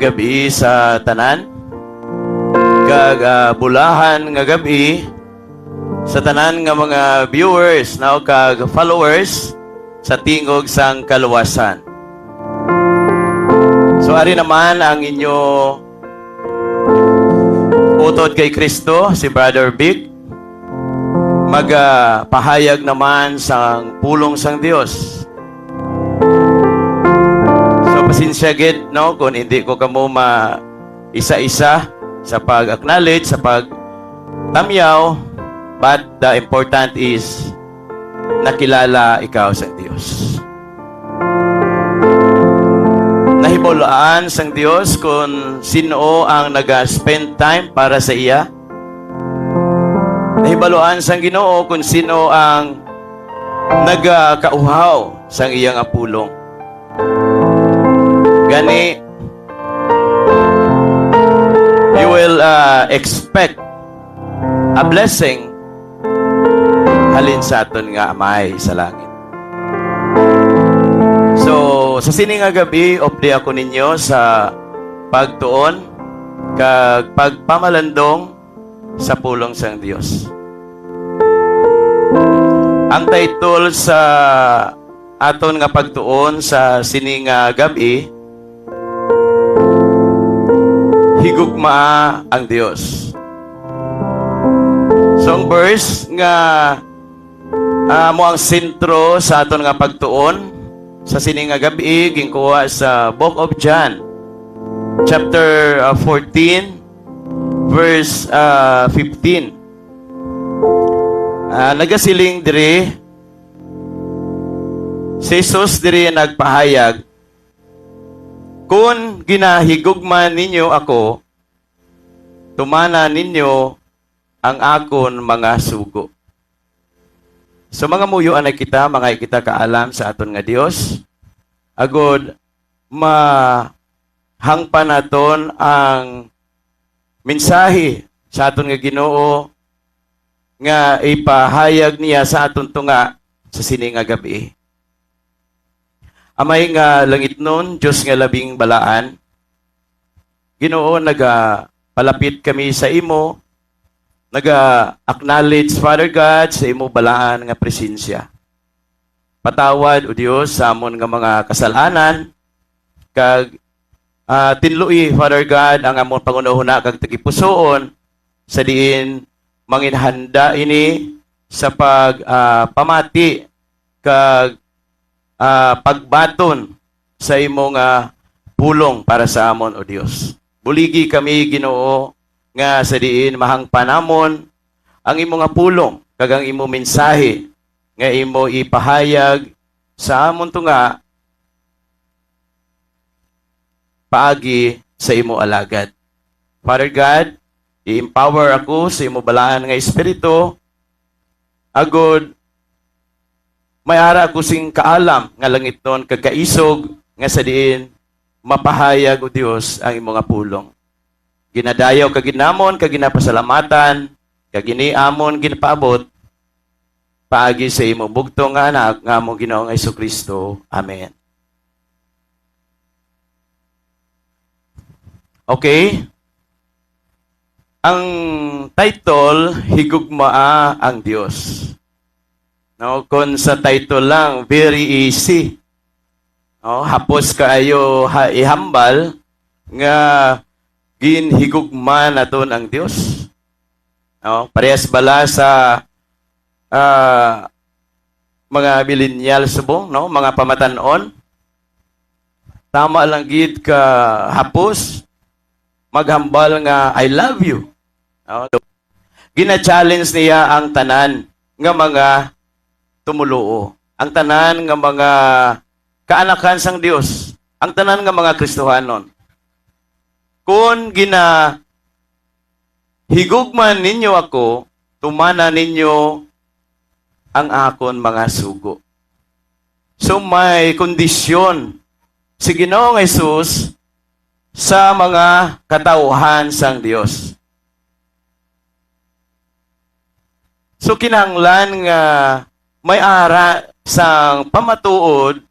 gabi sa tanan. Kag bulahan nga gabi sa tanan nga mga viewers now kag followers sa tingog sang kaluwasan. So ari naman ang inyo utod kay Kristo, si Brother Vic, magpahayag naman sang pulong sang Dios. So pasensya gid no kung hindi ko kamo isa-isa sa pag-acknowledge, sa pag-tamyaw, but the important is nakilala ikaw sa Dios. Nahimulaan sang Dios kung sino ang nag-spend time para sa iya. Nahibaluan sang Ginoo kung sino ang nagkauhaw sang iyang apulong. Gani, you will expect a blessing halin sa aton nga Amay sa langit. So, sa sini nga gabi, update ako ninyo sa pagtuon kag pagpamalandong sa pulong sang Dios. Ang title sa aton nga pagtuon sa sini nga gabi, Higugma ang Dios. So, ang verse nga mo ang sentro sa aton nga pagtuon sa sini nga gabi, gingkuha sa Book of John, chapter 14, verse 15. Nagasiling diri, si Jesus diri nagpahayag, kung ginahigugma ninyo ako, tumana ninyo ang akon mga sugo. So mga muyo anay kita, mga kita kaalam sa aton nga Dios, agod mahangpan naton ang mensahe sa aton nga Ginoo nga ipahayag niya sa aton tunga sa sini nga gabi. Amay nga langit nun, Diyos nga labing balaan, Ginoo, palapit kami sa imo, acknowledge, Father God, sa imo balaan nga presensya. Patawad, O Diyos, sa amon nga mga kasalanan, kag tinlui, Father God, ang amon pangunahuna kag tagipusoon, sa diin manginhanda ini sa pagpamati kag pagbaton sa imong pulong para sa amon, O Dios. Buligi kami, Ginoo, nga sa diin mahangpan namon ang imong pulong kag ang imong mensahe nga imo ipahayag sa amon tunga paagi sa imo alagad. Father God, i-empower ako sa imo balaan nga espiritu agod may ara ako sing kaalam nga langit nun kag kaisog nga sa diin mapahayag, O Dios, ang imong pulong. Ginadayaw kag ginamon kag ginapasalamatan kag giniamon ginapaabot paagi sa imong bugtong nga anak nga among Ginoong Jesucristo. Amen. Okay? Ang title, Higugmaa ang Dios. No, kung sa title lang, very easy. No, hapos kaayo ihambal nga ginhigugma naton ang Dios. No, parehas bala sa mga millennials subong, no, mga pamatanon. Tama lang gid ka hapos maghambal nga I love you. No, gina-challenge niya ang tanan nga mga tumuluo, ang tanan nga mga kaanakan sang Dios, ang tanan nga mga Kristohanon. Kung higugman ninyo ako, tumana ninyo ang akon mga sugo. So may kondisyon si Ginoong Jesus sa mga katauhan sang Dios. So kinahanglan nga may ara sang pamatuod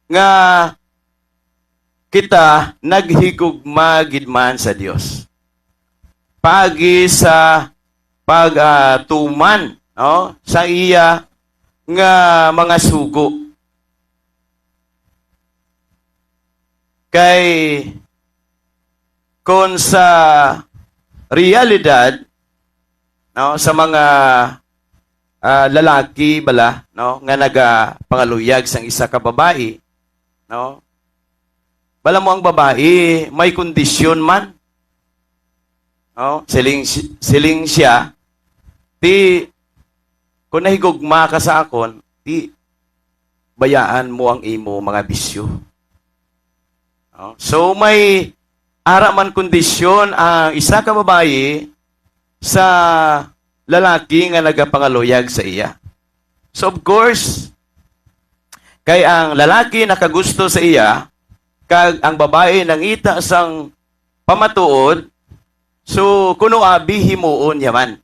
nga kita naghigugma gid man sa Dios. Paagi sa pagtuman no sa iya nga mga sugo. Kay kung sa realidad no sa mga lalaki bala no nga nagapangaluyag sang isa ka babae no bala mo ang babae may kondisyon man no siling siya ti kung nahigugma ka sa akon ti bayaan mo ang imo mga bisyo no? So may ara man kondisyon ang isa ka babae sa lalaki nga nagapangaluyag sa iya. So of course, kay ang lalaki nakagusto sa iya, kag ang babae nangita sang pamatuod, so kuno abi himuon yaman.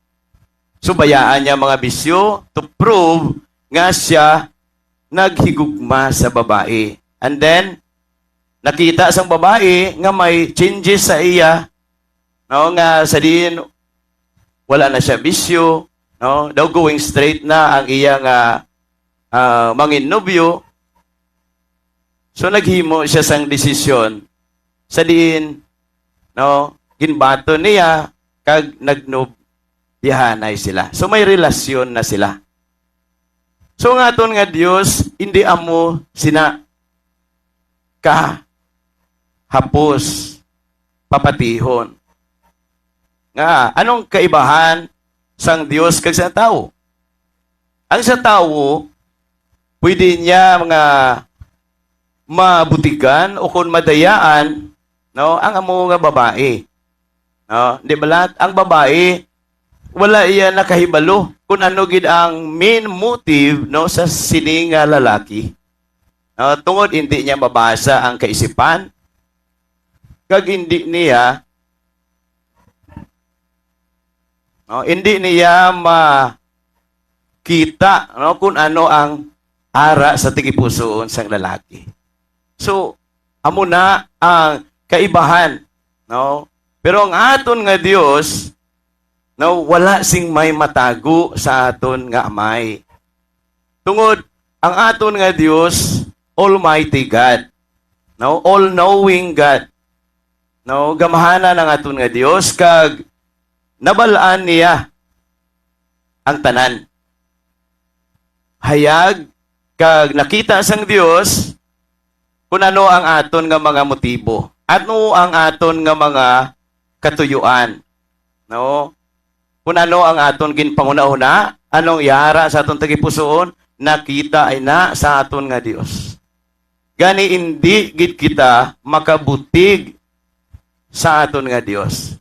So bayaan niya mga bisyo to prove nga siya naghigugma sa babae. And then, nakita sang babae nga may changes sa iya, no, nga sa din wala na siya bisyo, no? Daw going straight na ang iyang manginobyo. So naghimo siya sang desisyon sa diin no ginbato niya kag nagnobihanay sila. So may relasyon na sila. So ngaton nga Dios hindi amo sina ka hapos papatihon. Nga, anong kaibahan sang Dios kag sa tao? Ang sa tao, pwede niya mga mabutigan o kung madayaan, no, ang amo nga babae. No, di ba lahat? Ang babae, wala iya nakahibalo kung ano gid ang main motive no sa sining nga lalaki. No, tungod hindi niya mabasa ang kaisipan, kag hindi niya no, hindi niya makita no, kung ano ang ara sa tigipusoon sang lalaki. So, amo na ang kaibahan. No? Pero ang aton nga Dios, no, wala sing may matago sa aton nga amay. Tungod, ang aton nga Dios, Almighty God. No? All-knowing God. No? Gamahana ng aton nga Dios, kag nabalaan niya ang tanan. Hayag, kag nakita sang Dios kung ano ang aton nga mga motibo. Ano ang aton nga mga katuyuan. No? Kung ano ang aton ginpanguna-una, anong yara sa aton tagipusoon, nakita ay na sa aton nga Dios. Gani hindi gid kita makabutig sa aton nga Dios.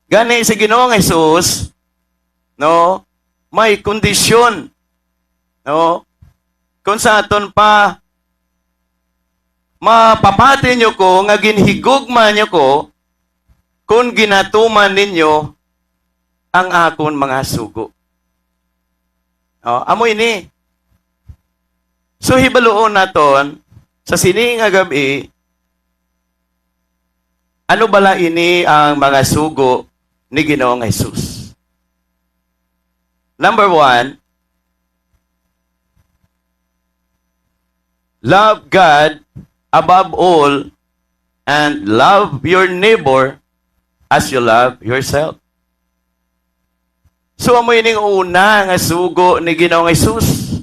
Gani sa Ginoong Jesus, no, may kondisyon, no, kung sa aton pa mapapati nyo ko, nga ginhigugma nyo ko, kung ginatuman ninyo ang akon mga sugo. Amo ini. So hibaluon naton sa sini nga gabi, ano bala ini ang mga sugo ni Ginoong Jesus? Number 1, love God above all and love your neighbor as you love yourself. So amo ining una nga sugo ni Ginoong Jesus.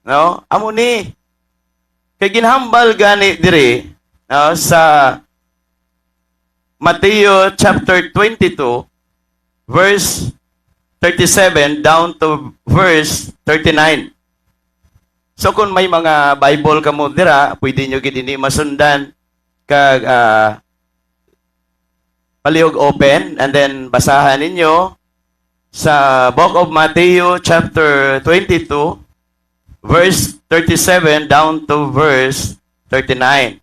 No? Amo ni kay ginhambal gani dire no, sa Matthew chapter 22 verse 37 down to verse 39. So kung may mga Bible kamo dira, pwede nyo gid ini masundan kag palihog open and then basahan ninyo sa book of Matthew chapter 22 verse 37 down to verse 39.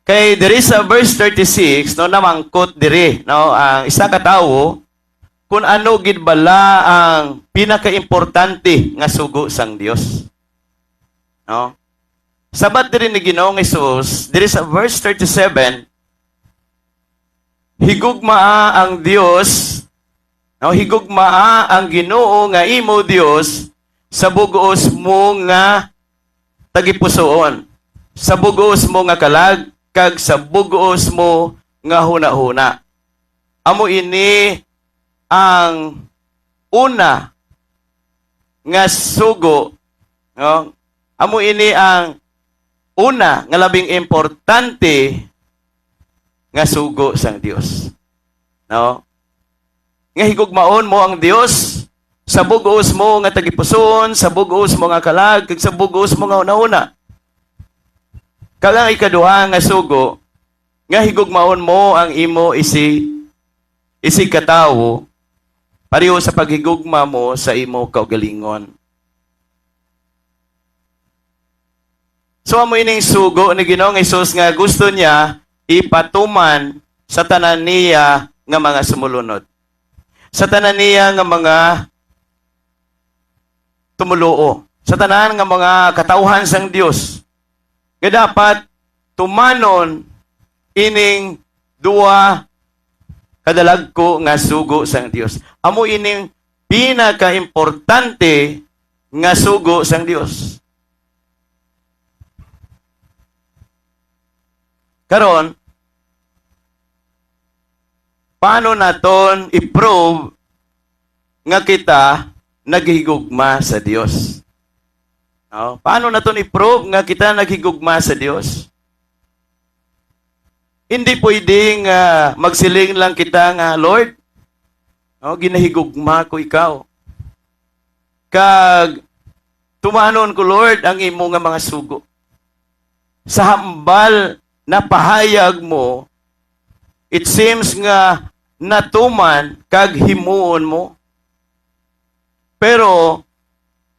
Kay diri sa verse 36 no namangkot diri no ang isa ka tawo kung ano gid bala ang pinakaimportante nga sugo sang Dios. No? Sabat diri ni Ginoong Hesus, diri sa verse 37, higugmaa ang Dios, higugmaa ang Ginoo nga imo Dios sa bugos mo nga tagipusoon, sa bugos mo nga kalag, kag sa bugos mo nga huna-huna. Amo ini ang una nga sugo, no? Amo ini ang una nga labing importante nga sugo sang Dios. No? Nga higugmaon mo ang Dios sa bugos mo nga tagipuson, sa bugos mo nga kalag, kag sa bugos mo nga una-una. Kalang ikaduha nga sugo, nga higugmaon mo ang imo isi katawo, pareho sa paghigugma mo sa imo kaugalingon. So amo ining sugo ni Ginoong Hesus nga gusto niya ipatuman sa tanan niya nga mga sumulunod. Sa tanan niya nga mga tumuluo. Sa tanan nga mga katauhan sang Dios. Nga dapat tumanon ining duwa kadalagko nga sugo sang Dios. Amo ining pinaka-importante nga sugo sang Dios. Karon, paano naton i-prove nga kita naghigugma sa Dios? No? Paano naton i-prove nga kita naghigugma sa Dios? Hindi pwedeng magsiling lang kita nga, Lord, ginahigugma ko ikaw. Kag tumanon ko, Lord, ang imo nga mga sugo. Sa hambal na pahayag mo, it seems nga natuman kag himuon mo. Pero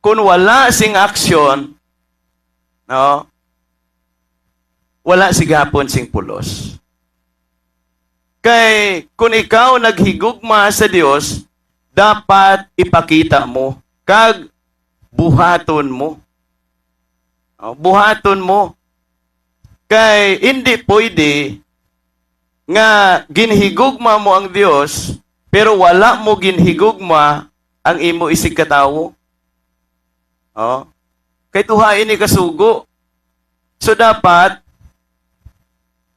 kung wala sing aksyon, no, wala sigapon sing pulos. Kay kung ikaw naghigugma sa Dios, dapat ipakita mo kag buhaton mo. Buhaton mo. Kay hindi pwede nga ginhigugma mo ang Dios pero wala mo ginhigugma ang imo isig katawo. Kay tuhain ni kasugo. So dapat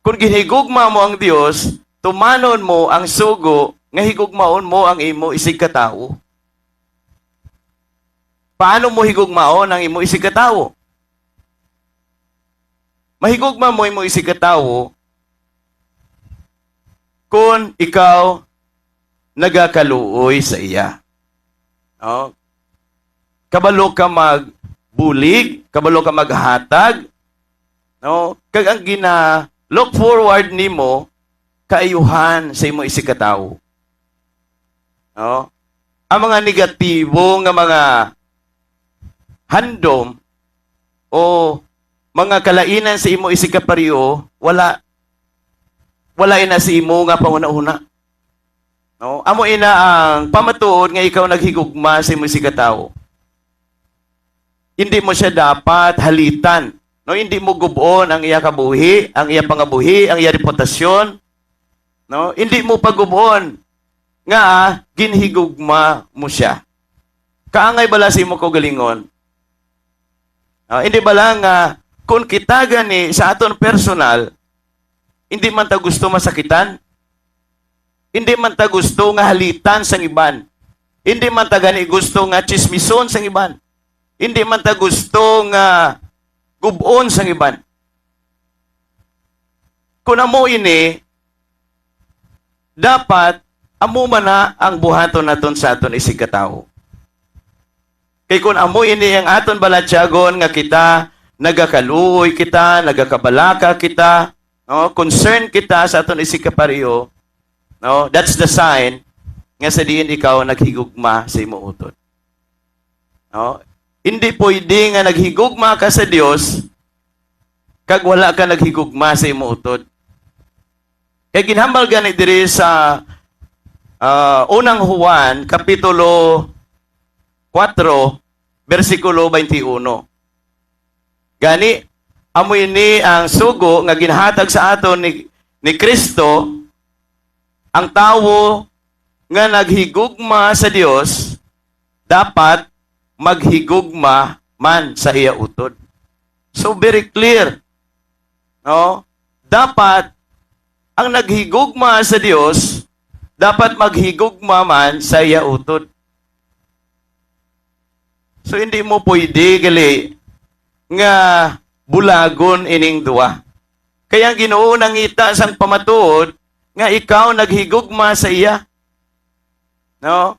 kung ginhigugma mo ang Dios, tumanon mo ang sugo nga higugmaon mo ang imo isig katawo. Paano mo higugmaon ang imo isig katawo? Mahigugma mo imo isig katawo kung ikaw nagakaluoy sa iya. Kabalo ka magbulig, kabalo ka maghatag, kag ang look forward nimo kaayuhan sa imo isig katawo. Ang mga negatibo nga mga handom o mga kalainan sa imo isig kapariyo, wala ina sa imo nga panguna-una. Amo ina ang pamatuod nga ikaw naghigugma sa imo isig katawo. Hindi mo siya dapat halitan. Hindi mo gubuon ang iya kabuhi, ang iya pangabuhi, ang iya reputasyon. Hindi mo pagubuon nga ginhigugma mo siya. Kaangay bala sa imo kaugalingon. Hindi bala nga kung kita gani sa aton personal, hindi man ta gusto masakitan, hindi man ta gusto nga halitan sang iban, hindi man ta gani gusto nga chismison sang iban, hindi man ta gusto nga gubon sang iban. Kung amo ini, dapat amo man na ang buhaton naton sa aton isig katawo. Kay kung amo ini ang aton balatyagon nga kita nagakaluoy kita, nagakabalaka kita, concern kita sa aton isig kapariyo, that's the sign nga sa diin ikaw naghigugma sa imo utod. Hindi pwede nga naghigugma ka sa Dios kag wala ka naghigugma sa imo utod. Kay ginhambal gani diri sa unang Juan kapitulo 4 versikulo 21. Gani, amoy ni ang sugo nga ginhatag sa aton ni Kristo, ang tawo nga naghigugma sa Dios dapat maghigugma man sa iya utod. So very clear. No? Dapat ang naghigugma sa Dios dapat maghigugma man sa iya utod. So hindi mo pwede gali nga bulagon ining duwa. Kaya ang Ginoo nangita sang pamatuod nga ikaw naghigugma sa iya. No?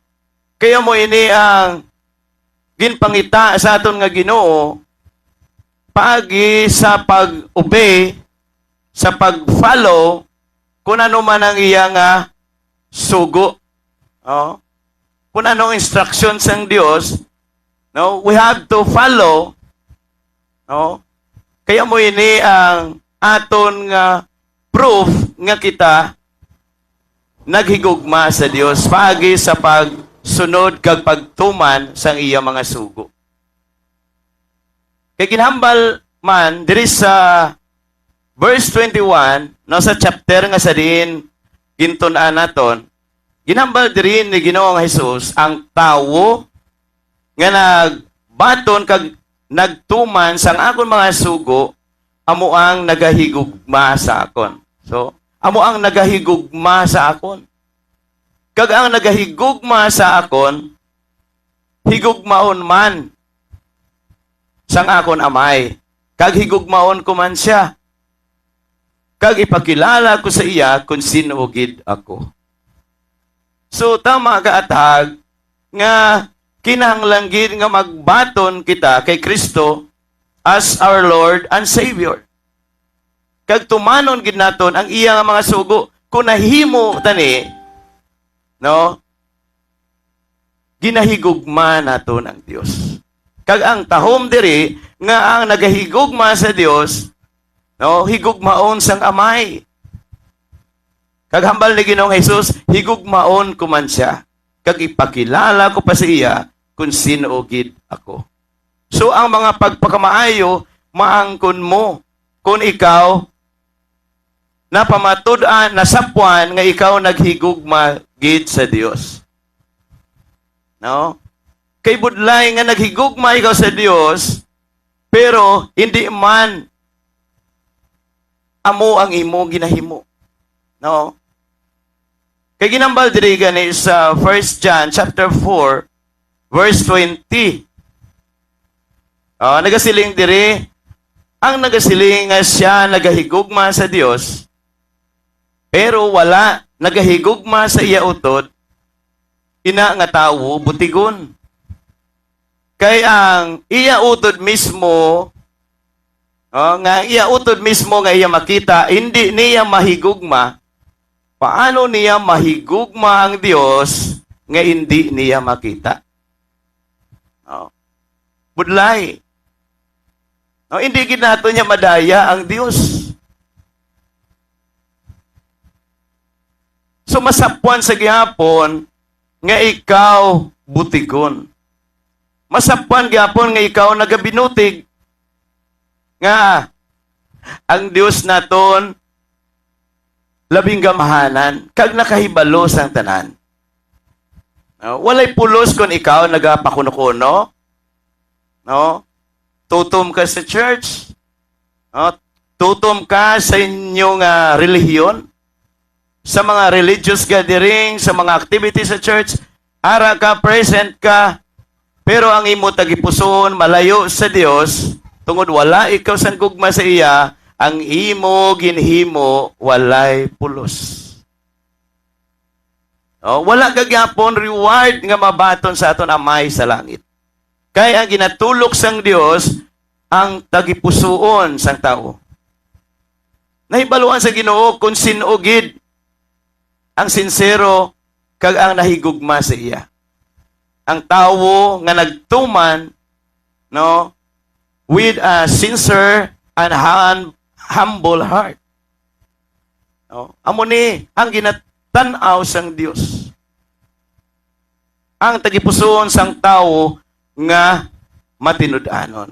Kaya mo ini ang ginpangita sa aton nga Ginoo paagi sa pag-obey, sa pag-follow kung ano man ang iya nga sugo. No? Kung anong instructions ng Dios, no? We have to follow. No? Kaya mo ini ang aton nga proof nga kita naghigugma sa Dios paagi sa pagsunod kag pagtuman sang iya mga sugo. Kay ginhambal man diri sa verse 21 no sa chapter nga sa diin gintun-an naton, ginhambal diri ni Ginoong Hesus ang tawo nga nagbaton kag nagtuman sang akon mga sugo, amo ang nagahigugma sa akon. So, amo ang nagahigugma sa akon. Kag ang nagahigugma sa akon, higugmaon man sang akon amay. Kag higugmaon ko man siya. Kag ipakilala ko sa iya kung sino gid ako. So, tama ka atag nga kinahanglan gid nga magbaton kita kay Kristo as our Lord and Savior. Kag tumanon gid naton ang iya nga mga sugo kung nahimo tani, no? Ginahigugma naton ang Dios. Kag ang tahom diri nga ang nagahigugma sa Dios, no, higugmaon sang amay. Kag hambal ni Ginoong Hesus, higugmaon ko man siya. Kag ipakilala ko pa sa iya kung sino gid ako. So ang mga pagpakamaayo maangkon mo kung ikaw napamatud-an, nasapwan nga ikaw naghigugma gid sa Dios. No? Kay budlay nga naghigugma ikaw sa Dios, pero hindi man amo ang imo ginahimo. No? Kay ginambal diri gani sa 1 John chapter 4 verse 20. Nagasiling diri, ang nagasiling nga siya nagahigugma sa Dios, pero wala nagahigugma sa iya utod, ina nga tawo butigon. Kay ang iya utod mismo, nga iya utod mismo nga iya makita, hindi niya mahigugma. Paano niya mahigugma ang Dios nga hindi niya makita? Budlay. Hindi ginato niya madaya ang Dios. So masapuan sa gihapon nga ikaw butigon. Masapuan gihapon nga ikaw nagabinutig nga ang Dios naton labing gamahanan kag nakahibalo sang tanan. Walay pulos kung ikaw nagapakuno-kuno. No? Tutom ka sa church. No? Tutom ka sa inyong relihiyon. Sa mga religious gathering, sa mga activities sa church, ara ka, present ka, pero ang imo tagipuson malayo sa Dios, tungod wala ikaw sang gugma sa iya, ang imo ginhimo walay pulos. Wala gagyapon reward nga mabaton sa aton amay sa langit. Kaya ang ginatulok sang Dios ang tagipusoon sang tao. Nahibaluan sa Ginoo kung sino gid ang sincero kag ang nahigugma sa iya. Ang tawo nga nagtuman, no, with a sincere and humble heart. No? Amo ni ang ginatanaw sang Dios. Ang tagipusoon sang tawo nga matinud-anon.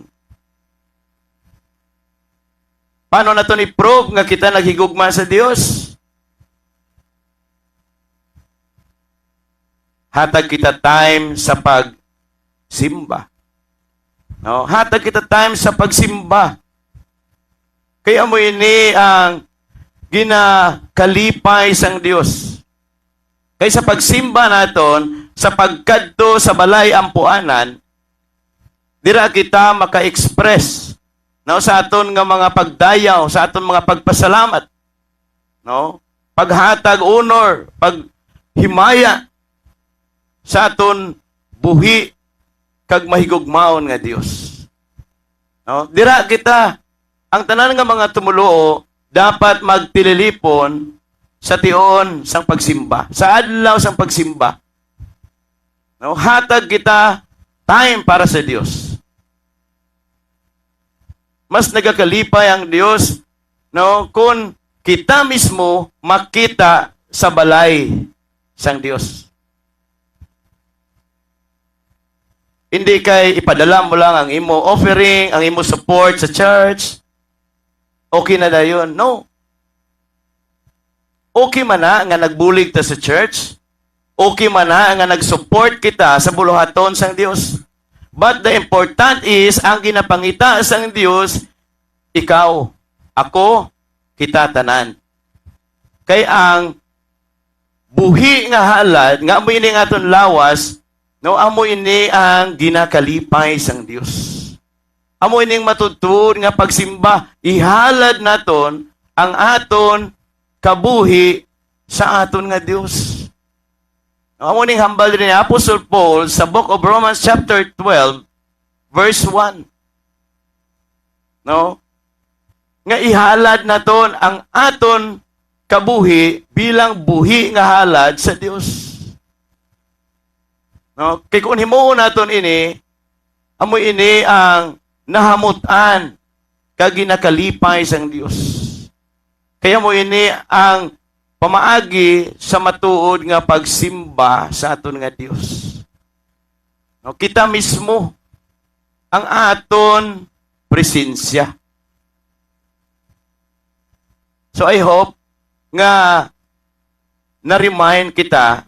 Paano na ito i-prove nga kita naghigugma sa Dios? Hatag kita time sa pagsimba. No? Hatag kita time sa pagsimba. Kaya mo ini ang ginakalipay sang Dios. Kaya sa pagsimba naton, sa pagkadto sa balay ampuanan, dira kita maka-express, no, sa aton nga mga pagdayaw, sa aton mga pagpasalamat, no, paghatag honor, paghimaya sa aton buhi kag mahigugmaon nga Dios. No, dira kita ang tanan nga mga tumuluo dapat magtililipon sa tion sang pagsimba, sa adlaw sang pagsimba. No, hatag kita time para sa Dios. Mas nagakalipay ang Dios, no, kung kita mismo makita sa balay sang Dios. Hindi kay ipadala mo lang ang imo offering, ang imo support sa church. Okay na dayon. No. Okay man na nga nagbulig ta sa church. Okay man na nga nag-support kita sa buluhaton sang Dios. But the important is, ang ginapangita sang Dios, ikaw, ako, kita tanan. Kay ang buhi nga halad, nga mo ini nga aton lawas, no, amo ini ang ginakalipay sang Dios. Amo ining matutud nga pagsimba, ihalad naton ang aton kabuhi sa aton nga Dios. Amo ning hambal din ni Apostle Paul sa book of Romans chapter 12 verse 1. No? Nga ihalad naton ang aton kabuhi bilang buhi nga halad sa Dios. No? Kay kung himuon naton ini, amo ini ang nahamutan kag ginakalipay sang Dios. Kaya mo ini ang pamaagi sa matuod nga pagsimba sa aton nga Dios. No, kita mismo ang aton presensya. So I hope nga na-remind kita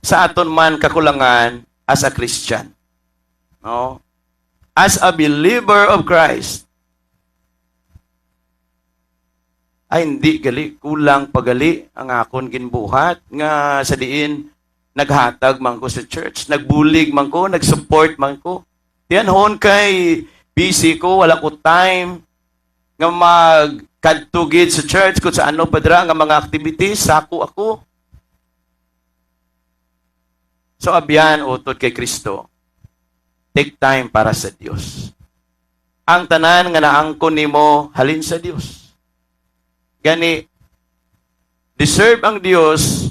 sa aton man kakulangan as a Christian. No? As a believer of Christ, ay hindi gali, kulang pagali ang akon ginbuhat nga sa diin naghatag man ko sa church, nagbulig man ko, nagsupport man ko. Yan hon kay busy ko, wala ko time nga magkadtugid sa church kung sa ano padra nga mga activities, sako ako. So abyan utod kay Kristo, take time para sa Dios. Ang tanan nga naangkon nimo halin sa Dios. Gani, deserve ang Dios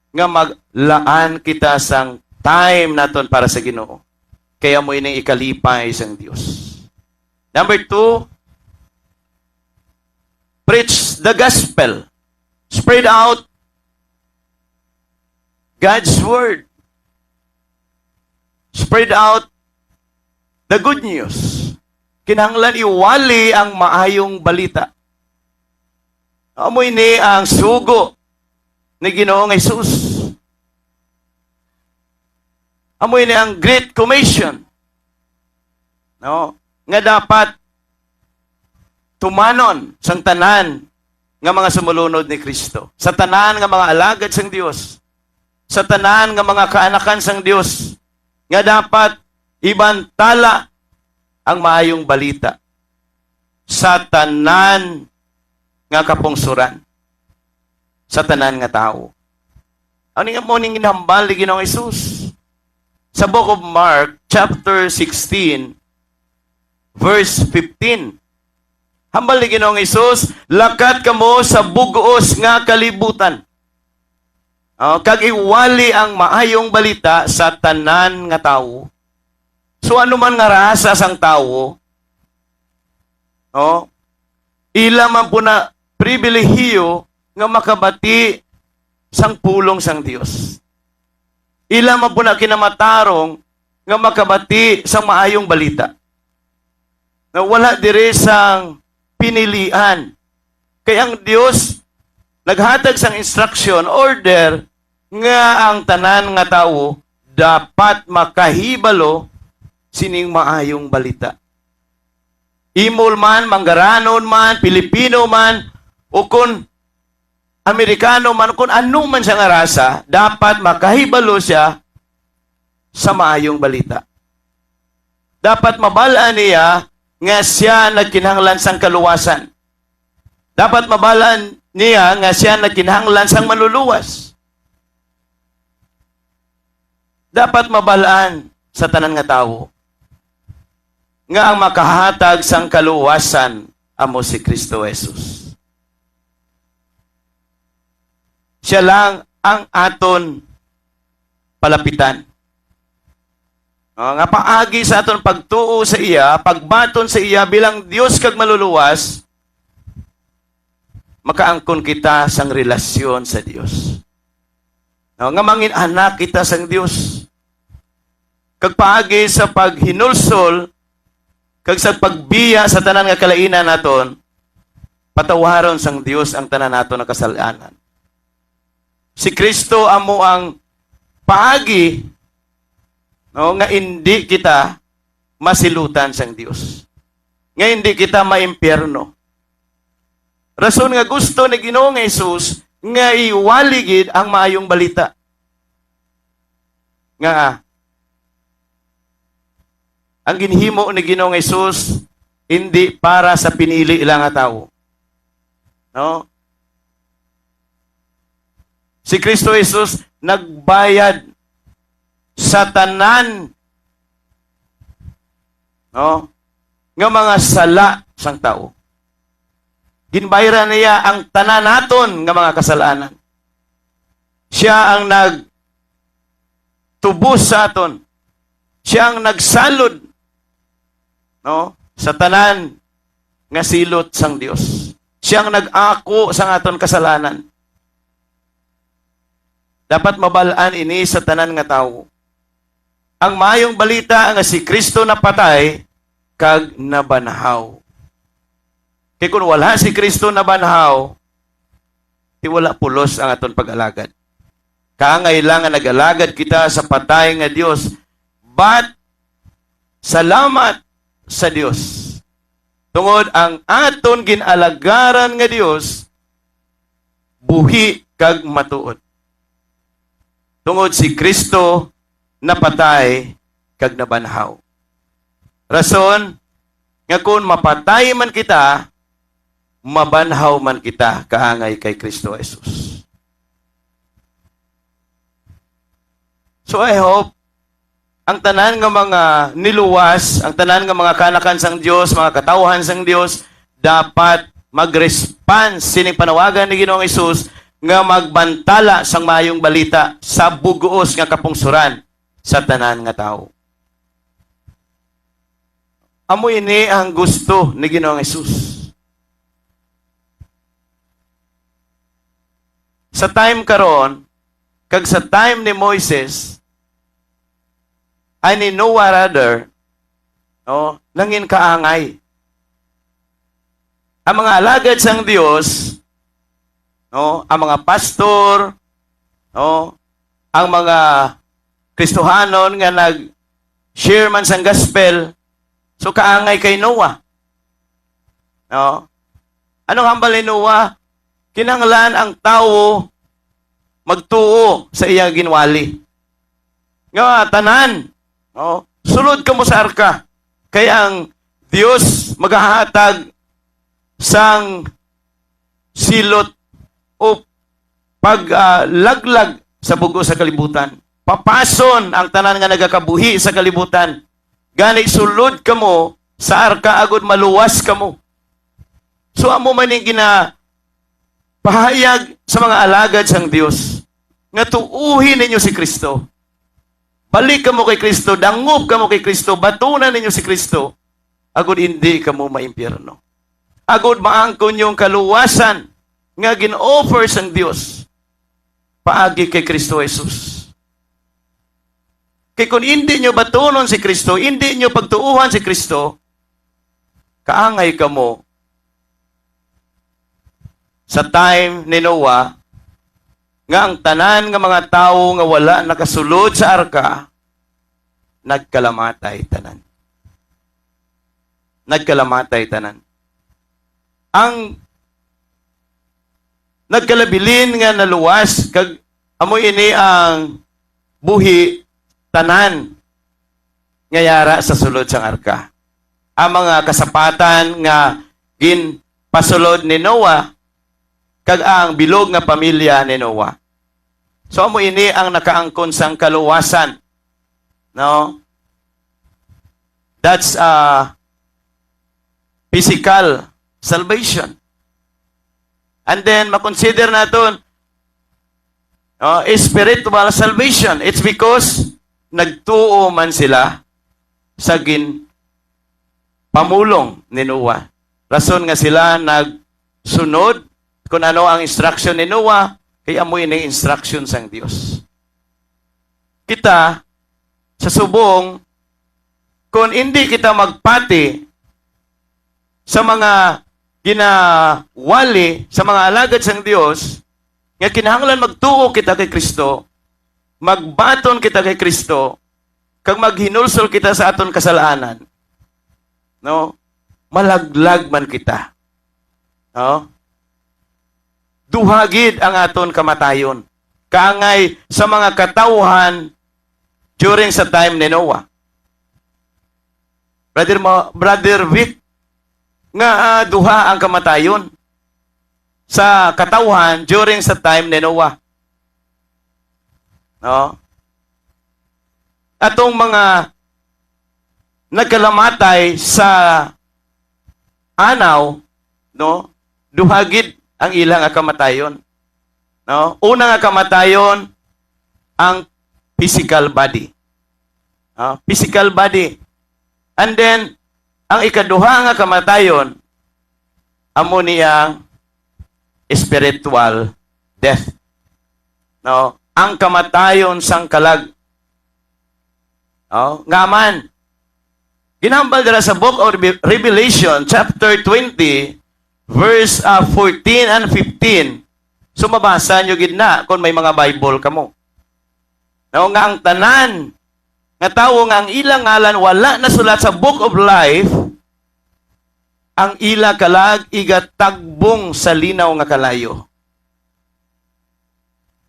nga maglaan kita sang time naton para sa Ginoo. Kaya mo ining ikalipay sang Dios. Number 2, preach the gospel. Spread out God's word. Spread out the good news. Kinahanglan iwali ang maayong balita. Amoy ni ang sugo ni Ginoong Jesus. Amoy ni ang Great Commission. No? Nga dapat tumanon sang tanan nga mga sumulunod ni Kristo. Sa tanan nga mga alagad sang Dios. Sa tanan nga mga kaanakan sang Dios. Nga dapat ibantala ang maayong balita. Sa tanan nga kapungsuran sa tanan nga tao. Ano nga mo ning ginhambal ni Ginoong Jesus? Sa book of Mark, chapter 16, verse 15. Hambal ni Ginoong Jesus, lakat kamo sa bugos nga kalibutan. Kag iwali ang maayong balita sa tanan nga tao. So ano man nga rasa sang tao, ila man po na pribilehiyo nga makabati sang pulong sang Dios. Ila man po na kinamatarong nga makabati sang maayong balita. Na wala dire sang pinilian. Kaya ang Dios naghatag sang instruction, order, nga ang tanan nga tao dapat makahibalo sining maayong balita. Imol man, Manggaranon man, Pilipino man, o kung Amerikano man, kung ano man siya nga rasa, dapat makahibalo siya sa maayong balita. Dapat mabalaan niya nga siya nagkinahanglan sang kaluwasan. Dapat mabalaan niya nga siya nagkinahanglan sang maluluwas. Dapat mabalaan sa tanan nga tao nga ang makahatag sang kaluwasan amo si Kristo Jesus. Siya lang ang aton palapitan. Nga paagi sa aton pagtuo sa iya, pagbaton sa iya bilang Dios kag maluluwas, makaangkon kita sang relasyon sa Dios. Nga mangin anak kita sang Dios. Kag paagi sa paghinulsol, kag sa pagbiya sa tanan nga kalainan naton, patawaron sang Dios ang tanan naton nga kasalanan. Si Kristo amo ang paagi nga hindi kita masilutan sang Dios. Nga hindi kita maimpyerno. Rason nga gusto ni Ginoong Jesus nga iwaligid ang maayong balita. Nga ang ginhimo ni Ginoong Jesus hindi para sa pinili lang nga tao. No? Si Kristo Jesus nagbayad sa tanan, no, nga mga sala sang tao. Ginbayran niya ang tanan naton nga mga kasalanan. Siya ang nagtubos sa aton. Siya ang nagsalod, no, sa tanan nga silot sang Dios. Siya ang nag-ako sa aton kasalanan. Dapat mabalaan ini sa tanan nga tao. Ang mayong balita nga si Kristo napatay kag nabanhaw. Kaya kung wala si Kristo nabanhaw, di wala pulos ang aton pag-alagad. Kaangailangan nag-alagad kita sa patay nga Dios. But salamat sa Dios. Tungod ang aton ginalagaran nga Dios, buhi kag matuod. Tungod si Kristo napatay kag nabanhaw. Rason nga kung mapatay man kita, mabanhaw man kita kaangay kay Kristo Jesus. So I hope ang tanan nga mga niluwas, ang tanan nga mga kanakan sang Dios, mga katawhan sang Dios, dapat mag-response sining panawagan ni Ginoong Hesus nga magbantala sang mayong balita sa buguos nga kapungsuran sa tanan nga tao. Amo ini ang gusto ni Ginoong Hesus. Sa time karon, kag sa time ni Moises, ay ni Noah rather, no, nangin kaangay. Ang mga alagad sang Dios, no, ang mga pastor, no, ang mga Kristohanon nga nag-share man sang gospel, so kaangay kay Noah. No? Anong hambal ni Noah? Kinahanglan ang tao magtuo sa iyang ginwali. Nga tanan, no, sulod ka mo sa arka. Kaya ang Dios maghahatag sang silot o paglaglag sa bugo sa kalibutan. Papason ang tanan nga nagakabuhi sa kalibutan. Gani sulod ka mo sa arka agud maluwas ka mo. So amo man yung pahayag sa mga alagad sang Dios nga tuuhin ninyo si Kristo. Balik ka mo kay Kristo, dangob ka mo kay Kristo, batunan ninyo si Kristo, agud hindi ka mo maimpyerno. Agud maangkon yung kaluwasan nga gin-offer sang Dios paagi kay Kristo Jesus. Kaya kung hindi nyo batunon si Kristo, hindi nyo pagtuuhan si Kristo, kaangay ka mo sa time ni Noah, nga ang tanan nga mga tawo nga wala nakasulod sa arka, nagkalamatay tanan. Nagkalamatay tanan. Ang nagkalabilin nga naluwas, kag amoy ini ang buhi tanan nga yara sa sulod sang arka. Ang mga kasapatan nga ginpasulod ni Noah, kag ang bilog nga pamilya ni Noah. So amo ini ang nakaangkon sang kaluwasan. No? That's physical salvation. And then makonsider naton spiritual salvation. It's because nagtuo man sila sa pamulong ni Noah. Rason nga sila nagsunod kung ano ang instruction ni Noah, kaya amoy ni instruction sang Dios. Kita, sa subong, kung hindi kita magpati sa mga ginawali, sa mga alagad sang Dios, nga kinahanglan magtuo kita kay Kristo, magbaton kita kay Kristo, kag maghinulsol kita sa aton kasalanan, no? Malaglag man kita. No? Duhagid ang aton kamatayon. Kaangay sa mga katawhan during sa time ni Noah. Brother Vic, nga duha ang kamatayon sa katawhan during sa time ni Noah. No? Atong mga nagkalamatay sa anaw, no? Duhagid ang ilang kamatayon. No? Una nga kamatayon ang physical body. Physical body. And then ang ikaduha nga kamatayon amo niyang spiritual death. No? Ang kamatayon sang kalag. No? Ngaman, ginambal dira sa book of Revelation, chapter 20, verse 14 and 15. So, mabasa nyo gid na kung may mga Bible kamo. No, nga ang tanan, nga tawo nga ang ilang ngalan wala nasulat sa book of life, ang ila kalag igatagbong sa linaw nga kalayo.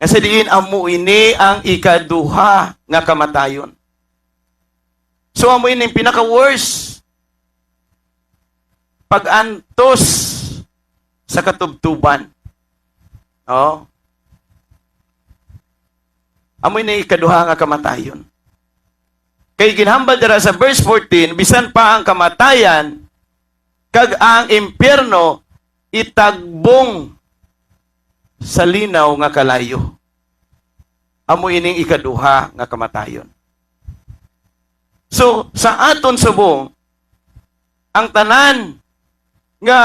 Kasi diin amo ini ang ikaduha nga kamatayon. So amo ini pinaka-worst pag-antos sa katubtuban. Oh. Amo ini ikaduha nga kamatayon. Kay ginhambal dira sa verse 14, bisan pa ang kamatayan kag ang impyerno itagbong sa linaw nga kalayo. Amo ining ikaduha nga kamatayon. So, sa aton subong, ang tanan nga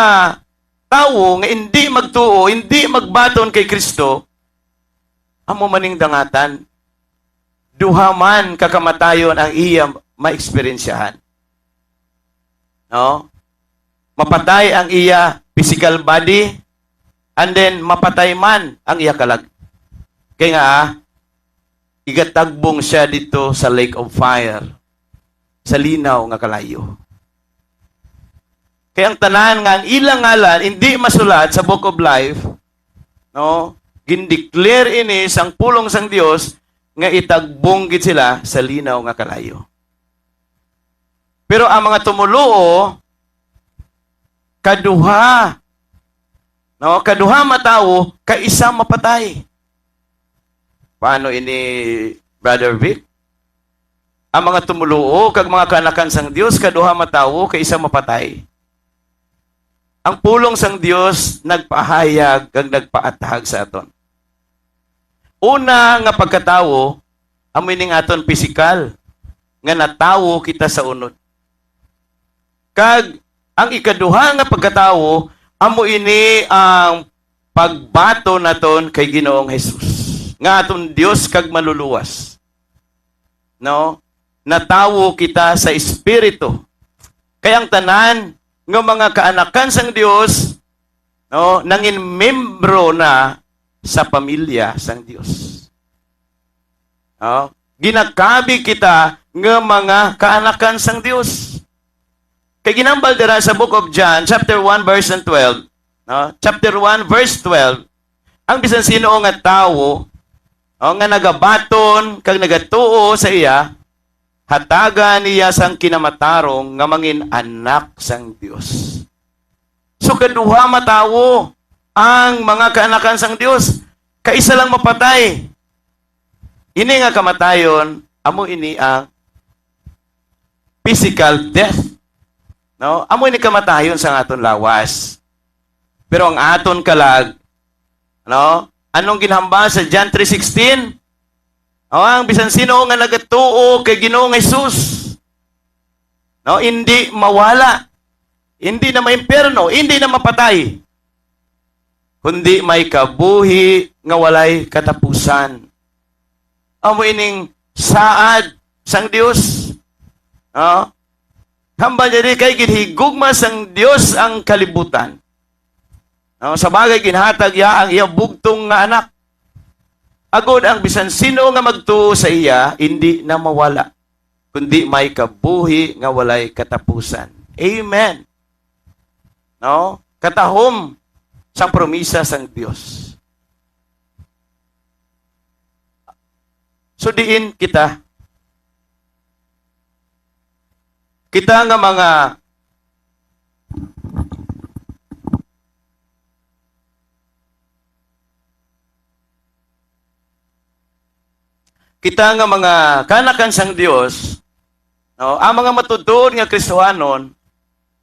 tawo nga hindi magtuo, hindi magbaton kay Kristo, amo maning dangatan, duha man kakamatayon ang iya ma-eksperyensyahan. No? Mapatay ang iya physical body, and then mapatay man ang iya kalag. Kaya nga, igatagbong siya dito sa lake of fire, sa linaw nga kalayo. Kaya ang tanan nga ang ilang ngalan hindi masulat sa book of life, no? Gindeclare ini sang pulong sang Dios nga itagbong gid sila sa linaw nga kalayo. Pero ang mga tumuluo kaduha, no? Kaduha matawo, kaisa mapatay. Paano ini, Brother Vic? Ang mga tumuluo kag mga kanakan sang Dios kaduha matawo, kaisa mapatay. Ang pulong sang Dios nagpahayag kag nagpaatahag sa aton. Una nga pagkatawo, amoy ning aton physical nga natawo kita sa unod. Kag ang ikaduha nga pagkatawo, amo ini ang pagbato naton kay Ginoong Hesus. Nga aton Dios kag maluluwas. No? Natawo kita sa espiritu. Kaya ang tanan nga mga kaanakan sang Dios, no, nangin membro na sa pamilya sang Dios. No? Ginakabi kita nga mga kaanakan sang Dios. Kay ginambal dira sa book of John, chapter 1, verse 12. No? Chapter 1, verse 12. Ang bisan sino nga tawo, nga nagabaton, kag nagatuo sa iya, hatagan niya sang kinamatarong nga mangin anak sang Dios. So kaduha matawo ang mga kaanakan sang Dios. Kaisa lang mapatay. Ini nga kamatayon, amo ini ang physical death. No? Amo ini kamatayon sa aton lawas. Pero ang aton kalag, no? Anong ginhamba sa John 3:16? Ang bisan sino nga nagatuo kay Ginoong Hesus, no, hindi mawala, hindi na maimperno, hindi na mapatay, kundi may kabuhi nga walay katapusan. Amo ining saad sang Dios. No? Hamba diri kay ginhigugma sang Dios ang kalibutan. No, sa bagay ginhatag ya ang iya bugtong nga anak. Agod ang bisan sino nga magtuo sa iya, hindi na mawala, kundi may kabuhi nga walay katapusan. Amen. No? Katahom sang promisa sang Dios. So diin kita nga mga kanakan sang Dios, no, ang mga matutuon nga Kristohanon,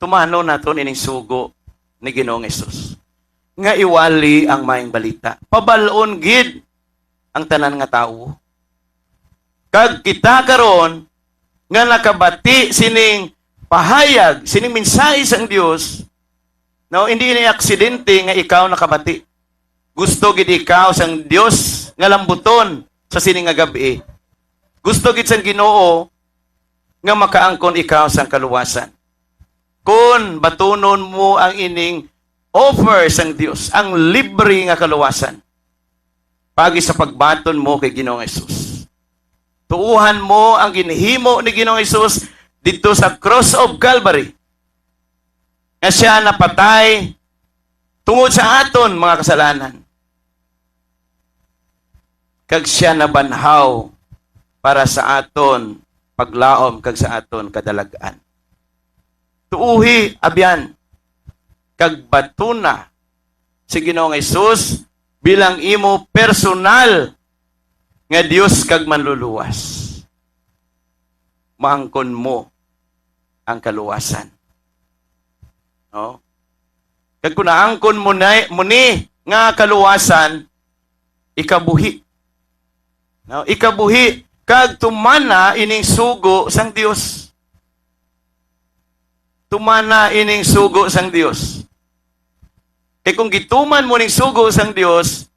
tumano naton ining sugo ni Ginoong Hesus. Nga iwali ang maayong balita. Pabalon gid ang tanan nga tawo. Kag kita karon nga nakabati sining pahayag, sining mensahe sang Dios, no, hindi ni aksidente nga ikaw nakabati. Gusto gid ikaw sang Dios nga lambuton sa sining nga gabi. Gusto gid sang Ginoo nga makaangkon ikaw sang kaluwasan. Kung batunon mo ang ining offer sang Dios, ang libre nga kaluwasan, pagi sa pagbaton mo kay Ginoong Hesus. Tuuhan mo ang ginhimo ni Ginoong Hesus dito sa cross of Calvary. Nga siya napatay tungod sa aton mga kasalanan. Kag siya nabanhaw para sa aton paglaom kag sa aton kadalagan. Tuuhi abyan kag batuna si Ginoong Hesus bilang imo personal nga Dios kag manluluwas. Maangkon mo ang kaluwasan. No? Kag kung naangkon mo ni nga kaluwasan, ikabuhi. No? Ikabuhi kag tumana ining sugo sang Dios. Tumana ining sugo sang Dios. Kay kung gituman mo ning sugo sang Dios,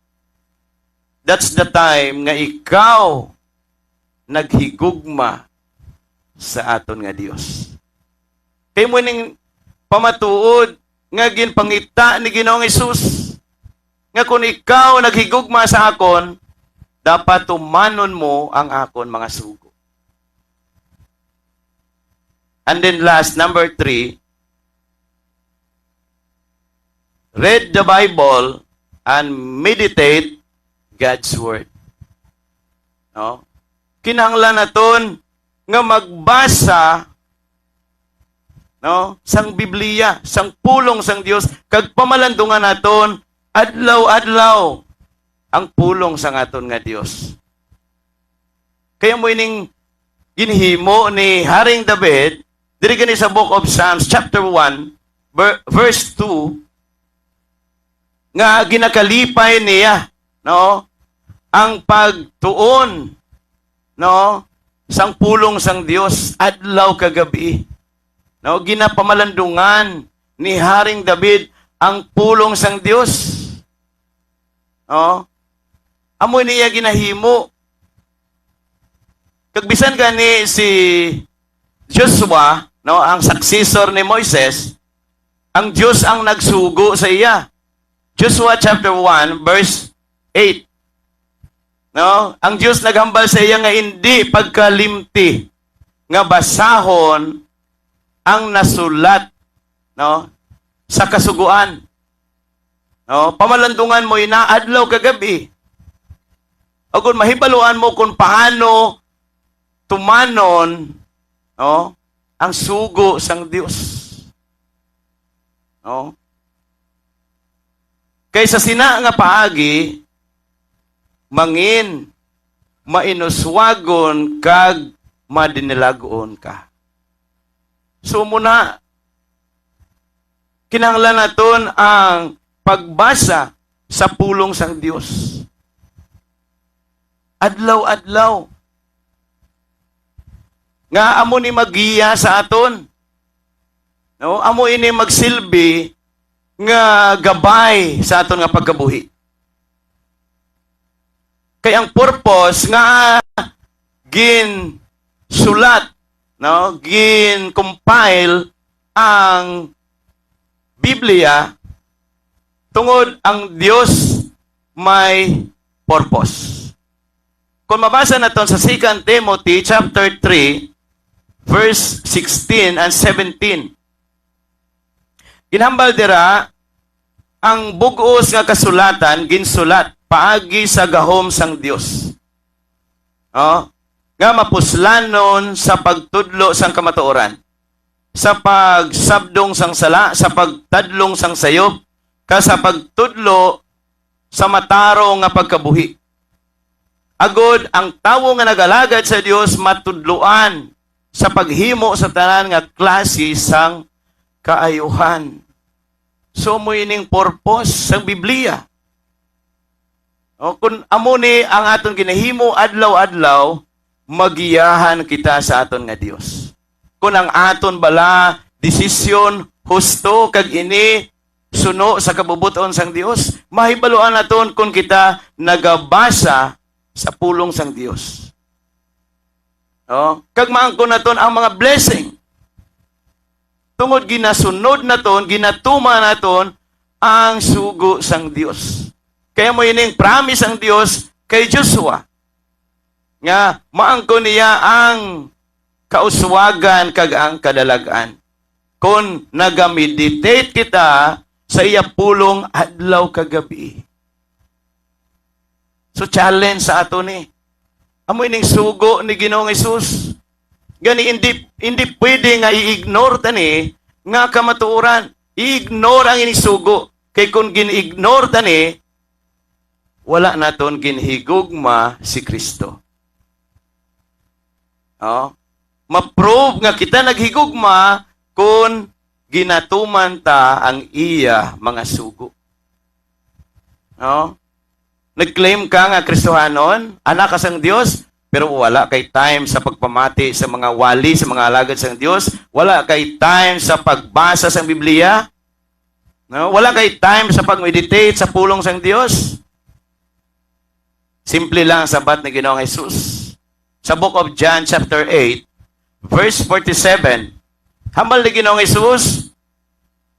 that's the time nga ikaw naghigugma sa aton nga Dios. Kay mo ning pamatuod nga ginpangita ni Ginoong Hesus nga kung ikaw naghigugma sa akon, dapat tumanon mo ang akon mga sugo. And then last, number 3, read the Bible and meditate God's Word. No? Kinahanglan naton nga magbasa, no, sang Biblia, sang pulong sang Dios, kag pamalandungan naton adlaw-adlaw ang pulong sang aton nga Dios. Kaya mo ining ginhimo ni Haring David diri kani sa book of Psalms chapter 1 verse 2 nga ginakalipay niya, no, ang pagtuon, no, sang pulong sang Dios adlaw kagabi. No, ginapamalandungan ni Haring David ang pulong sang Dios. No? Amoy niya ginahimo. Kagbisan gani si Joshua, no, ang successor ni Moises, ang Diyos ang nagsugo sa iya. Joshua chapter 1, verse 8. No? Ang Diyos naghambal sa iya nga hindi pagkalimti nga basahon ang nasulat, no, sa kasuguan. No? Pamalandungan mo inaadlaw kagabi. O kung mahibaluan mo kung paano tumanon, no, ang sugo sang Dios. No? Kaysa sina nga paagi, mangin, mainuswagon, kag madinilagoon ka. So muna, kinahanglan naton ang pagbasa sa pulong sang Dios. Adlaw-adlaw. Nga amo ni magiya sa aton. No, amo ini magsilbi nga gabay sa aton nga pagkabuhi. Kay ang purpose nga gin sulat, no, gin compile ang Biblia tungod ang Dios may purpose. Kung mabasa naton sa 2 Timothy chapter 3 verse 16 and 17. Ginhambal dira ang bug-os nga kasulatan ginsulat paagi sa gahom sang Dios. Oh, nga mapuslanon sa pagtudlo sang kamatuoran, sa pagsabdong sang sala, sa pagtadlong sang sayop, sa pagtudlo sa mataro nga pagkabuhi. Agod ang tawo nga nagalagad sa Dios matudloan sa paghimo sa tanan nga klase sang kaayuhan. So mo ining purpose sang Biblia. O, kung amo ni ang aton ginahimo adlaw-adlaw, magiyahan kita sa aton nga Dios. Kung ang aton bala desisyon husto kag ini suno sa kabubuton sang Dios, mahibaluan naton kung kita nagabasa sa pulong sang Dios. No? Kag maangkon naton ang mga blessing. Tungod ginasunod naton, ginatuma naton ang sugo sang Dios. Kaya mo ining promise ang Dios kay Joshua nga maangkon niya ang kauswagan kag ang kadalagan. Kung nagameditate kita sa iya pulong adlaw kagabi. So challenge sa ato ni. Amo ining sugo ni Ginoong Hesus. Gani hindi pwede nga i-ignore tani nga kamatuoran. I-ignore ang ining sugo. Kay kung gin-ignore tani, wala naton ginhigugma si Kristo. Oh, ma-prove nga kita naghigugma kung ginatuman ta ang iya mga sugo. No? Nag-claim ka nga Kristohanon, anak ka sang Dios, pero wala kay time sa pagpamati sa mga wali, sa mga alagad sang Dios, wala kay time sa pagbasa sang Biblia, no? Wala kay time sa pag-meditate sa pulong sang Dios. Simple lang ang sabat ni Ginoong Hesus. Sa book of John chapter 8, verse 47, hambal ni Ginoong Hesus,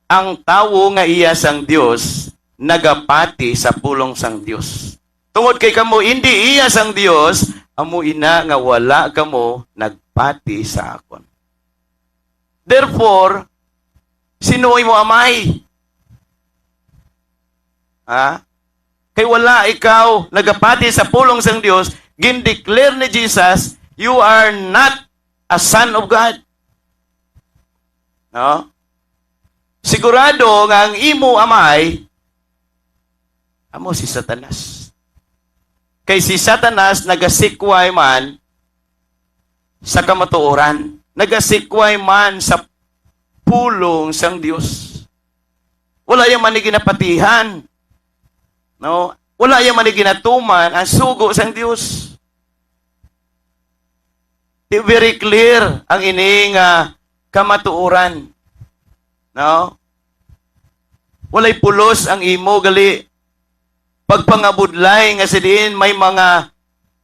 ang tawo nga iya sang Dios nagapati sa pulong sang Dios. Tungod kay kamo hindi iya sang Dios, amo ina nga wala kamo nagpati sa akon. Therefore, sinuoy mo amay? Ha? Kay wala ikaw nagapati sa pulong sang Dios, gin-declare ni Jesus, you are not a son of God. No? Sigurado nga ang imo amay, amo si Satanas. Kay si Satanas nagasikway man sa kamatuoran. Nagasikway man sa pulong sang Dios. Wala yung maniginapatihan. No? Wala yung maniginatuman ang sugo sang Dios. Very clear ang ining kamatuoran. No? Walay pulos ang imo gali. Pagpangabudlay nga sidiin may mga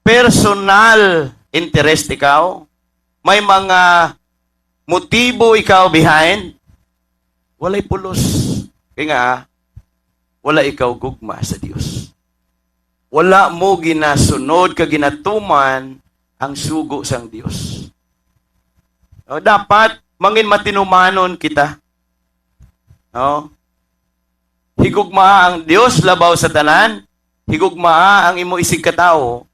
personal interest ikaw, may mga motibo ikaw behind, walay pulos. Kaya nga, wala ikaw gugma sa Dios. Wala mo ginasunod ka ginatuman ang sugo sang Dios. O, dapat mangin matinumanon kita. No? Higugma ang Dios labaw sa tanan, higugma ang imo isig katao,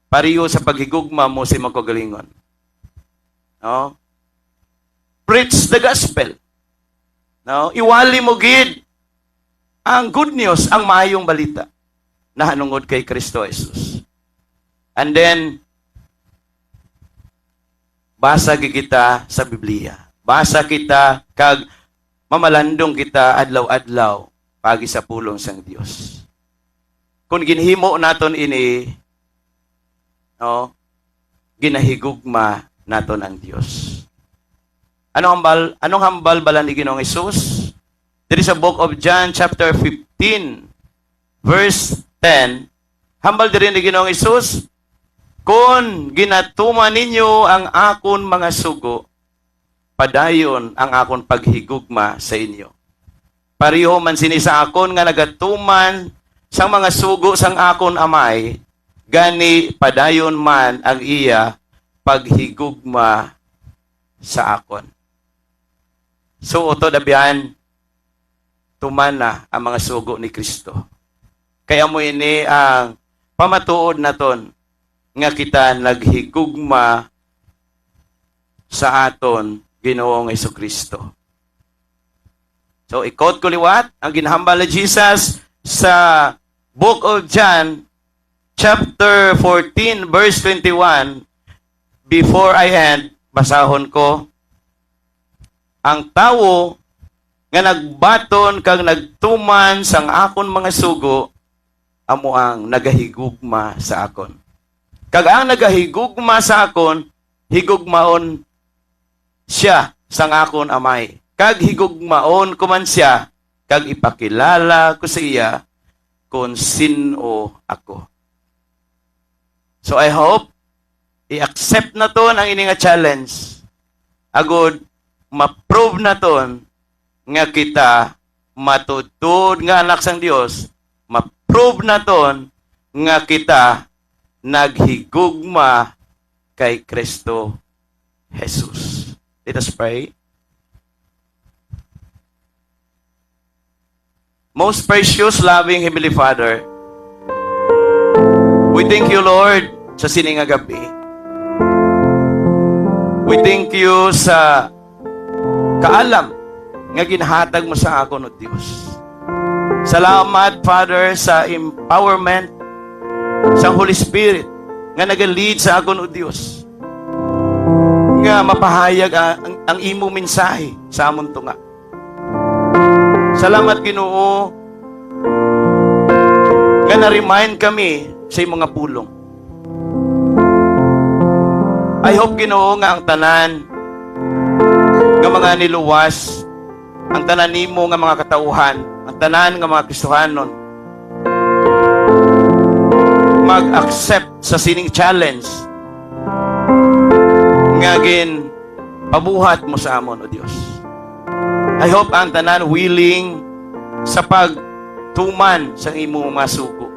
pariyo sa paghigugma mo sa imong kagalingon. No? Preach the gospel. No? Iwali mo gid ang good news, ang maayong balita na hanungod kay Kristo Jesus. And then, basa kita sa Biblia. Basa kita, kag mamalandong kita adlaw-adlaw pagi sa pulong sang Dios. Kung ginhimo naton ini, no, ginahigugma naton ang Dios. Anong hambal bala ni Ginoong Hesus? Diri sa book of John chapter 15 verse 10, hambal diri ni Ginoong Hesus, kung ginatuman ninyo ang akon mga sugo, padayon ang akon paghigugma sa inyo. Pariho man sini sa akon nga nagatuman sang mga sugo sang akon amay, gani padayon man ang iya paghigugma sa akon. So, uto dabihan, tumana ang mga sugo ni Kristo. Kaya mo ini ang pamatuod naton nga kita naghigugma sa aton Ginoong Hesukristo. So, ikot ko liwat ang ginhambal ni Jesus sa book of John chapter 14 verse 21. Before I end, basahon ko, ang tawo nga nagbaton kag nagtuman sang akon mga sugo, amo ang nagahigugma sa akon. Kag ang nagahigugma sa akon, higugmaon siya sang akon amay. Kag higugmaon ko man siya, kag ipakilala ko sa iya kung sino ako. So I hope i-accept na to ang ini nga challenge. Agod ma-prove na to nga kita matutod nga anak sang Dios, ma-prove na to nga kita naghigugma kay Kristo Jesus. Let us pray. Most precious, loving Heavenly Father, we thank you, Lord, sa sining nga gabi. We thank you sa kaalam nga ginhatag mo sa akon, O Diyos. Salamat, Father, sa empowerment sa Holy Spirit nga nag-lead sa akon, O Diyos. Nga mapahayag ang imo mensahe sa amon tunga. Salamat, Ginoo, nga na-remind kami sa imong nga pulong. I hope, Ginoo, nga ang tanan nga mga niluwas, ang tanan nimo nga mga katauhan, ang tanan nga mga Kristohanon, mag-accept sa sining challenge nga gin pabuhat mo sa amon, O Dios. I hope ang tanan willing sa pagtuman sa imo mga sugo.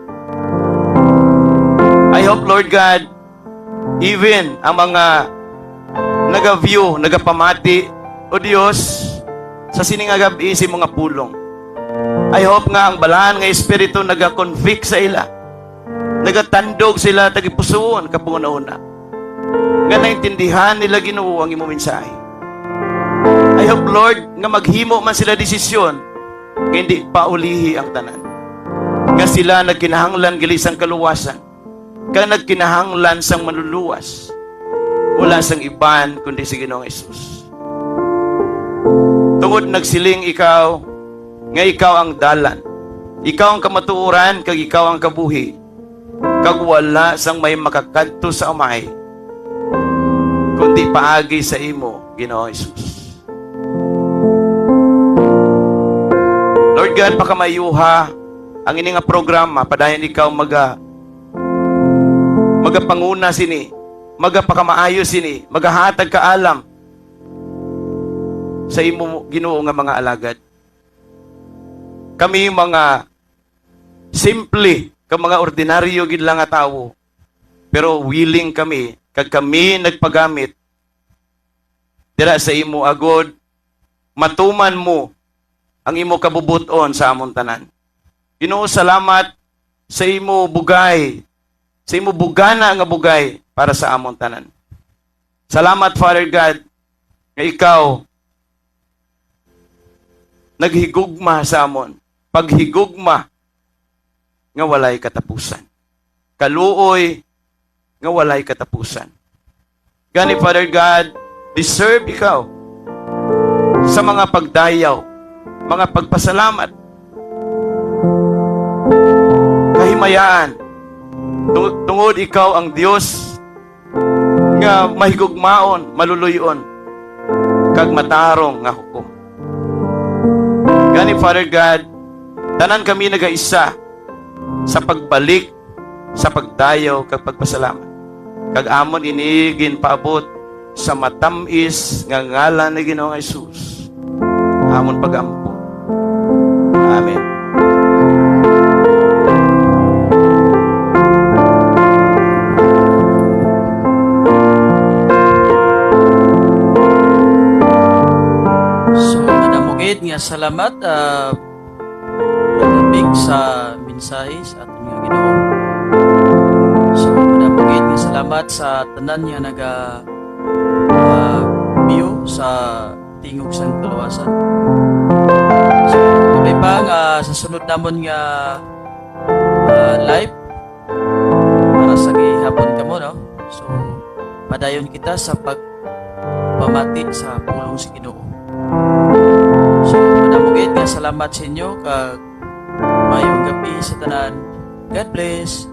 I hope, Lord God, even ang mga naga-view, nagapamati, O Dios, sa sining nga gabi si mga pulong. I hope nga ang balahan nga Espiritu naga-convict sa ila. Nagatandog sila tagipusoon kapuna-una. Nga naintindihan nila, Ginoo, ang imo mensahe. I hope, Lord, nga maghimo man sila desisyon, hindi paulihi ang tanan. Nga sila nagkinahanglan gali sang kaluwasan, ka nagkinahanglan sang manluluwas. Wala sang iban kundi si Ginoong Hesus. Tungod nagsiling ikaw, nga ikaw ang dalan. Ikaw ang kamatuoran, kag ikaw ang kabuhi. Kag wala sang may makakadto sa amay, kundi paagi sa imo, Ginoong Hesus. Lord God, pakamayuha ang ini nga programa, padayon ikaw magapanguna sini, magapakamaayos sini, magahatag kaalam sa imo, Ginoo, nga mga alagad. Kami mga simple, ka mga ordinaryo gid lang nga tawo. Pero willing kami, kag kami nagpagamit dira sa imo agod, matuman mo ang imo kabubuton sa amon tanan. Ginoo, salamat sa imo bugay, sa imo bugana nga bugay para sa amon tanan. Salamat, Father God, nga ikaw naghigugma sa amon. Paghigugma nga walay katapusan. Kaluoy nga walay katapusan. Gani, Father God, deserve ikaw sa mga pagdayaw, mga pagpasalamat, kahimayaan. Tungod ikaw ang Dios nga mahigugmaon, maluluyon, kag matarong nga hukom. Gani, Father God, tanan kami nagaisa sa pagbalik, sa pagdayaw, kag pagpasalamat. Kag amon inigin paabot sa matamis nga ngalan ni Ginoong Jesus. Amon pagampo. Amen. So, manamugid nga salamat Brother Big sa mensahe sa ating nga Ginoo. So, manamugid nga salamat sa tanan nga naga view sa tingog sang kaluwasan. So, kami pa nga sa sunod namon nga live para sa gihapon kamo, no? So, padayon kita sa pagpamati sa pulong si Ginoo. So, manamugid nga salamat sa inyo kag mayong gabi sa tanan. God bless.